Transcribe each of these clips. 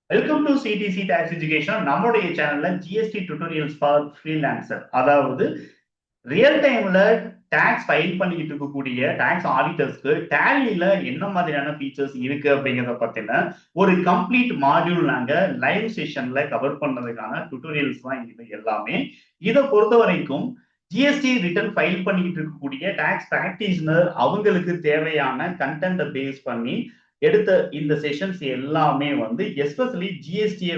Welcome to CDC tax education. நம்மளுடைய சேனல்ல GST tutorials for freelancer, அதாவது ரியல் டைம்ல டாக்ஸ் ஃபைல் பண்ணிக்கிட்டு இருக்கக்கூடிய டாக்ஸ் ஆடிட்டர்ஸ்க்கு டேலியில என்ன மாதிரியான ஃபீச்சர்ஸ் இருக்கு அப்படிங்கிறத பத்தின ஒரு கம்ப்ளீட் மாடியூல் நாங்க லைவ் செஷன்ல கவர் பண்ணதுக்கான டியூட்டோரியல்ஸ் தான் இது எல்லாமே. இதை பொறுத்த வரைக்கும் ஜிஎஸ்டி ரிட்டர்ன் ஃபைல் பண்ணிக்கிட்டு இருக்கக்கூடிய டாக்ஸ் பிராக்டிஷனர் அவங்களுக்கு தேவையான கண்டென்ட்டை பேஸ் பண்ணி எடுத்த இந்த செஷன்ஸ் எல்லாமே வந்து எஸ்பெஷலி ஜிஎஸ்டியை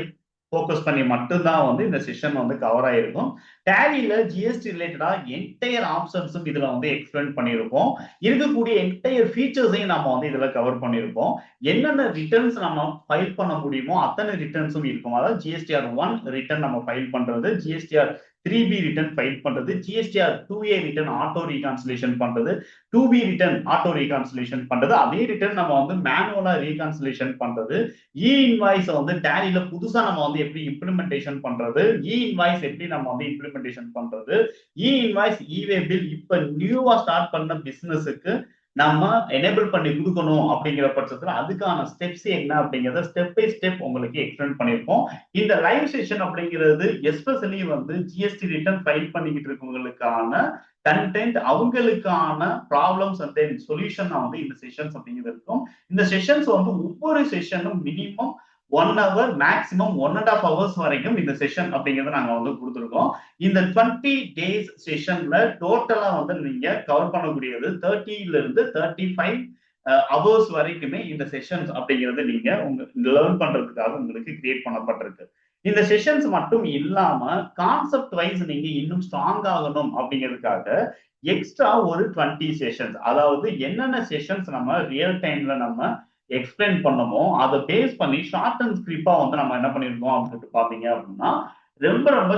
ஃபோக்கஸ் பண்ணி மட்டும்தான் வந்து இந்த செஷன் வந்து கவர் ஆயிருக்கும். டேலியில ஜிஎஸ்டி ரிலேட்டடா என்டையர் ஆப்ஷன்ஸும் இதுல வந்து எக்ஸ்பிளைன் பண்ணியிருப்போம். இருக்கக்கூடிய என்டையர் ஃபீச்சர்ஸையும் நம்ம வந்து இதுல கவர் பண்ணியிருப்போம். என்னென்ன ரிட்டர்ன்ஸ் நம்ம ஃபைல் பண்ண முடியுமோ அத்தனை ரிட்டர்ன்ஸும் இருக்கும். அதாவது ஜிஎஸ்டிஆர் 1 ரிட்டர்ன் நம்ம ஃபைல் பண்றது, ஜிஎஸ்டிஆர் 3B ரிட்டர்ன் ஃபைல் பண்றது, ஜிஎஸ்டிஆர் 2A ரிட்டர்ன் ஆட்டோ ரீகான்சிலேஷன் பண்றது, 2B ரிட்டர்ன் ஆட்டோ ரீகான்சிலேஷன் பண்றது, அதே ரிட்டர்ன் நம்ம வந்து மேனுவலா ரீகான்சிலேஷன் பண்றது, இ இன்வாய்ஸ் வந்து டேலியில புதுசா நம்ம வந்து எப்படி இம்ப்ளிமெண்டேஷன் பண்றது, இ இன்வாய்ஸ் எப்படி நம்ம வந்து இம்ப்ளிமெண்டேஷன் பண்றது, இ இன்வாய்ஸ் இவே பில் இப்ப நியூவா ஸ்டார்ட் பண்ண பிசினஸுக்கு நம்ம எனேபிள் பண்ணி கொடுக்கணும் அப்படிங்கிற பட்சத்துல அதுக்கான ஸ்டெப்ஸ் என்ன அப்படிங்கிறத ஸ்டெப் பை ஸ்டெப் உங்களுக்கு எக்ஸ்பிளைன் பண்ணியிருப்போம். இந்த லைவ் செஷன் அப்படிங்கிறது எஸ்பெஷலி வந்து ஜிஎஸ்டி ரிட்டர்ன் ஃபைல் பண்ணிக்கிட்டு இருக்கவங்களுக்கான கண்டென்ட், அவங்களுக்கான ப்ராப்ளம்ஸ் அண்ட் தென் சொல்யூஷன் வந்து இந்த செஷன்ஸ் அப்படிங்கிறது இருக்கும். இந்த செஷன்ஸ் வந்து ஒவ்வொரு செஷனும் மினிமம் 1 hour, மேக்ஸிமம் 1.5 hours வரைக்கும் இந்த செஷன் அப்படிங்கிறத நாங்க வந்து கொடுத்துருக்கோம். இந்த 20 days செஷன்ல டோட்டலா வந்து நீங்க கவர் பண்ணக்கூடியது 30ல இருந்து 35 hours வரைக்குமே இந்த செஷன்ஸ் அப்படிங்கிறது நீங்க லேர்ன் பண்றதுக்காக உங்களுக்கு கிரியேட் பண்ணப்பட்டிருக்கு. இந்த செஷன்ஸ் மட்டும் இல்லாம கான்செப்ட் வைஸ் நீங்க இன்னும் ஸ்ட்ராங் ஆகணும் அப்படிங்கிறதுக்காக எக்ஸ்ட்ரா ஒரு 20 செஷன்ஸ், அதாவது என்னென்ன செஷன்ஸ் நம்ம ரியல் டைம்ல நம்ம எக்ஸ்பிளைன் பண்ணமோ அதை பேஸ் பண்ணி ஷார்ட் அண்ட் ஸ்கிரிப்பா வந்து நம்ம என்ன பண்ணிருக்கோம் அப்படின்னு பாத்தீங்க அப்படின்னா, ரொம்ப ரொம்ப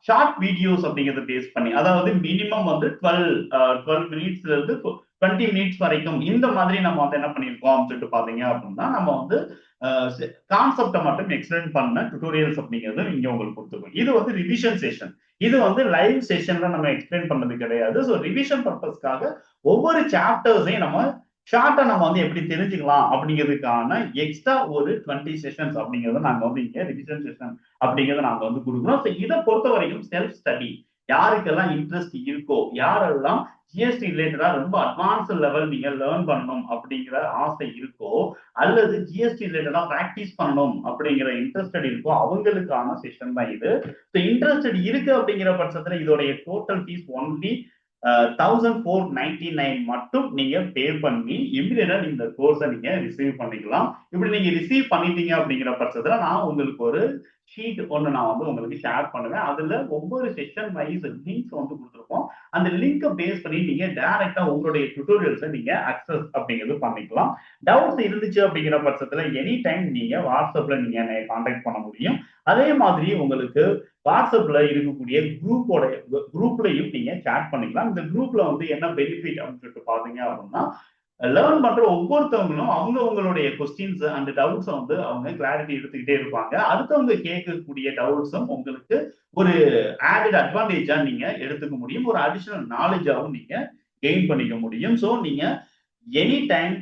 ஷார்ட் வீடியோஸ் அப்படிங்கறத பேஸ் பண்ணி, அதாவது மினிமம் வந்து 12 மினிட்ஸ்ல இருந்து 20 மினிட்ஸ் வரைக்கும் இந்த மாதிரி நம்ம வந்து என்ன பண்ணிருக்கோம் அப்படின்னு பாத்தீங்க அப்படின்னா, நம்ம வந்து கான்செப்டை மட்டும் எக்ஸ்பிளைன் பண்ண டியூட்டோரியல்ஸ் அப்படிங்கிறது இங்க உங்களுக்கு கொடுத்துருக்கோம். இது வந்து ரிவிஷன் செஷன். இது வந்து லைவ் செஷன்ல நம்ம எக்ஸ்பிளைன் பண்ணது கிடையாது. ஸோ ரிவிஷன் பர்பஸ்க்காக ஒவ்வொரு சாப்டர்ஸையும் நம்ம ஷார்ட்டா நம்ம வந்து எப்படி தெரிஞ்சுக்கலாம் அப்படிங்கிறதுக்கான எக்ஸ்ட்ரா ஒரு 20 செஷன்ஸ் அப்படிங்கறத நாங்க வந்து இங்க ரிவிஷன் செஷன் அப்படிங்கறத நாங்க வந்து கொடுக்குறோம். இதை பொறுத்த வரைக்கும் செல்ஃப் ஸ்டடி யாருக்கெல்லாம் இன்ட்ரெஸ்ட் இருக்கோ, யாரெல்லாம் ஜிஎஸ்டி ரிலேட்டடா ரொம்ப அட்வான்ஸ் லெவல் நீங்க லேர்ன் பண்ணணும் அப்படிங்கிற ஆசை இருக்கோ, அல்லது ஜிஎஸ்டி ரிலேட்டடா பிராக்டிஸ் பண்ணணும் அப்படிங்கிற இன்ட்ரெஸ்டட் இருக்கோ அவங்களுக்கான செஷன் தான் இது. இன்ட்ரெஸ்டட் இருக்கு அப்படிங்கிற பட்சத்துல இதோடைய டோட்டல் ஃபீஸ் ஒன்லி 1499 மட்டும் நீங்க பே பண்ணி இமிடியேட்டா இந்த கோர்ஸை நீங்க ரிசீவ் பண்ணிக்கலாம். இப்படி நீங்க ரிசீவ் பண்ணிட்டீங்க அப்படிங்கிற பட்சத்துல நான் உங்களுக்கு ஒரு ஷீட் ஒன்று நான் வந்து உங்களுக்கு ஷேர் பண்ணுவேன். அதுல ஒவ்வொரு செஷன் வைஸ் லிங்க்ஸ் வந்து கொடுத்துருக்கோம். அந்த லிங்கை பேஸ் பண்ணி நீங்க டைரக்டா உங்களுடைய டியூட்டோரியல்ஸை நீங்க அக்சஸ் அப்படிங்கிறது பண்ணிக்கலாம். டவுட்ஸ் இருந்துச்சு அப்படிங்கிற பட்சத்துல எனி டைம் நீங்க வாட்ஸ்அப்ல நீங்க கான்டாக்ட் பண்ண முடியும். அதே மாதிரி உங்களுக்கு வாட்ஸ்அப்ல இருக்கக்கூடிய குரூப்லயும் நீங்க சேட் பண்ணிக்கலாம். இந்த குரூப்ல வந்து என்ன பெனிஃபிட் அப்படின்னு சொல்லிட்டு பாத்தீங்க அப்படின்னா, லேர்ன் பண்ற ஒவ்வொருத்தவங்களும் அவங்களுடைய கொஸ்டின்ஸ் அண்ட் டவுட்ஸ் வந்து அவங்க கிளாரிட்டி எடுத்துக்கிட்டே இருப்பாங்க. அடுத்தவங்க கேட்கக்கூடிய டவுட்ஸும் உங்களுக்கு ஒரு ஆடட் அட்வான்டேஜா நீங்க எடுத்துக்க முடியும். ஒரு அடிஷனல் நாலேஜாவும் நீங்க கெயின் பண்ணிக்க முடியும். ஸோ நீங்க any time,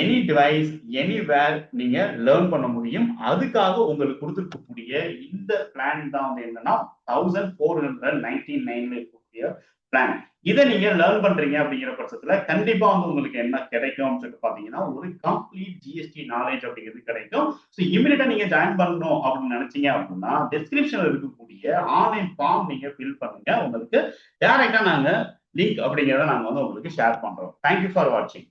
any device, anywhere நீங்க லேர்ன் பண்ண முடியும். அதுக்காக உங்களுக்கு கொடுத்துருக்கக்கூடிய இந்த பிளான் தான் வந்து என்னன்னா 1499 இருக்கக்கூடிய பிளான். இதை நீங்க லேர்ன் பண்றீங்க அப்படிங்கிற பட்சத்துல கண்டிப்பா வந்து உங்களுக்கு என்ன கிடைக்கும் சொல்லிட்டு பாத்தீங்கன்னா, ஒரு கம்ப்ளீட் ஜிஎஸ்டி நாலேஜ் அப்படிங்கிறது கிடைக்கும். ஸோ இமிடியேட்டா நீங்க ஜாயின் பண்ணணும் அப்படின்னு நினைச்சீங்க அப்படின்னா, டிஸ்கிரிப்ஷன்ல இருக்கக்கூடிய ஆன்லைன் ஃபார்ம் நீங்க ஃபில் பண்ணுங்க. உங்களுக்கு டைரக்டா நாங்க லிங்க் அப்படிங்கிறத நாங்க வந்து உங்களுக்கு ஷேர் பண்றோம். தேங்க்யூ ஃபார் வாட்சிங்.